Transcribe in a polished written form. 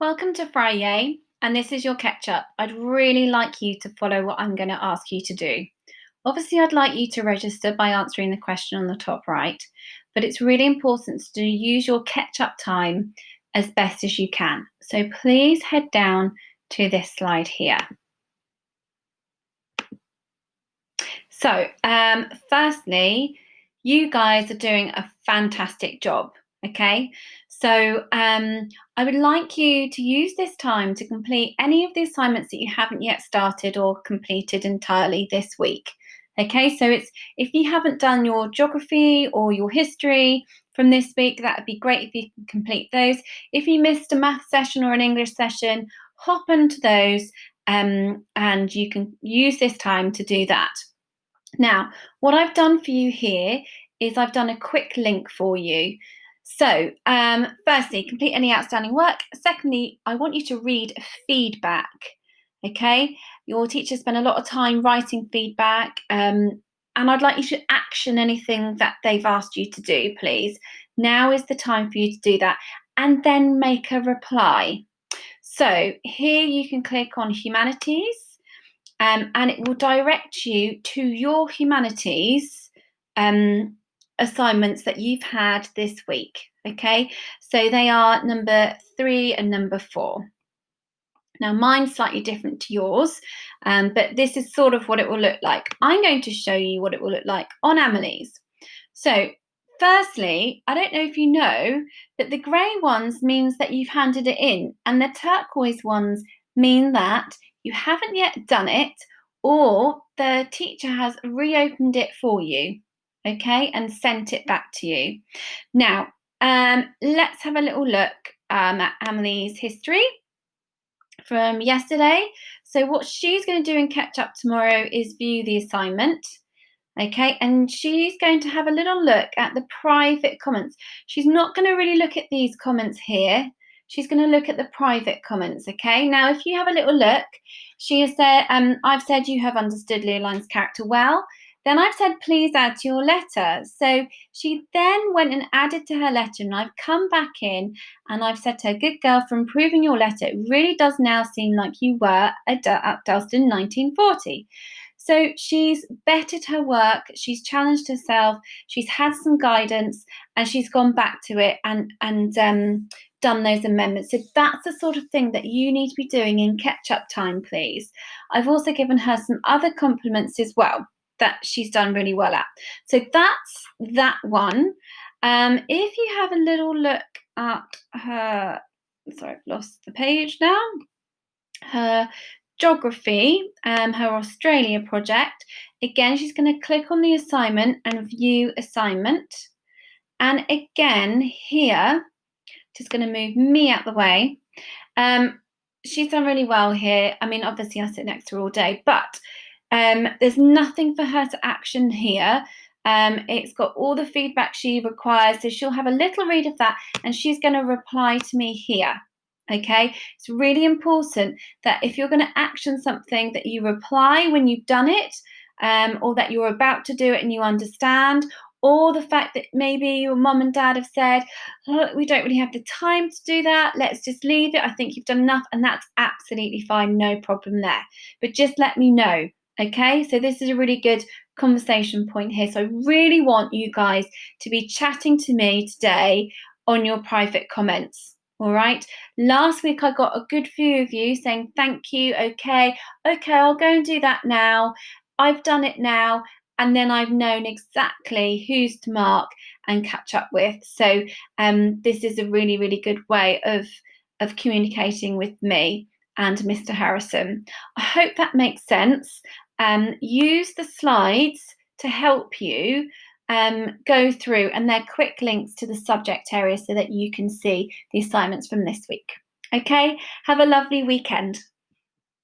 Welcome to Friday, and this is your Ketchup. I'd really like you to follow what I'm going to ask you to do. Obviously, I'd like you to register by answering the question on the top right, but it's really important to use your Ketchup time as best as you can. So please head down to this slide here. So, firstly, you guys are doing a fantastic job, okay? So, I would like you to use this time to complete any of the assignments that you haven't yet started or completed entirely this week. Okay, so it's if you haven't done your geography or your history from this week, that would be great if you can complete those. If you missed a math session or an English session, hop into those and you can use this time to do that. Now, what I've done for you here is I've done a quick link for you. So, firstly, complete any outstanding work. Secondly, I want you to read feedback. Okay, your teacher spent a lot of time writing feedback, and I'd like you to action anything that they've asked you to do, please. Now is the time for you to do that, and then make a reply. So, here you can click on Humanities. And it will direct you to your humanities assignments that you've had this week. Okay, so they are number 3 and number 4. Now, mine's slightly different to yours, but this is sort of what it will look like. I'm going to show you what it will look like on Amelie's. So, firstly, I don't know if you know, but the grey ones means that you've handed it in, and the turquoise ones mean that you haven't yet done it, or the teacher has reopened it for you, okay, and sent it back to you. Now, let's have a little look at Amelie's history from yesterday. So what she's going to do in Ketchup tomorrow is view the assignment. Okay, and she's going to have a little look at the private comments. She's not going to really look at these comments here. She's going to look at the private comments, okay? Now, if you have a little look, she has said, I've said you have understood Leoline's character well. Then I've said, please add to your letter. So she then went and added to her letter, and I've come back in and I've said to her, good girl, for improving your letter. It really does now seem like you were at Delston in 1940. So she's bettered her work, she's challenged herself, she's had some guidance, and she's gone back to it and done those amendments. So that's the sort of thing that you need to be doing in Ketchup time, please. I've also given her some other compliments as well that she's done really well at. So that's that one. If you have a little look at her, sorry, I've lost the page now. Her geography, her Australia project. Again, she's going to click on the assignment and view assignment. And again, here, just going to move me out the way. She's done really well here. I mean, obviously, I sit next to her all day, but there's nothing for her to action here. It's got all the feedback she requires, so she'll have a little read of that, and she's going to reply to me here. Okay, it's really important that if you're going to action something, that you reply when you've done it, or that you're about to do it and you understand, or the fact that maybe your mum and dad have said, oh, we don't really have the time to do that, let's just leave it, I think you've done enough, and that's absolutely fine, no problem there. But just let me know, okay? So this is a really good conversation point here. So I really want you guys to be chatting to me today on your private comments. All right. Last week I got a good few of you saying thank you. Okay, I'll go and do that now. I've done it now, and then I've known exactly who's to mark and catch up with. So this is a really, really good way of communicating with me and Mr. Harrison. I hope that makes sense. Use the slides to help you go through, and they're quick links to the subject area so that you can see the assignments from this week. Okay, have a lovely weekend.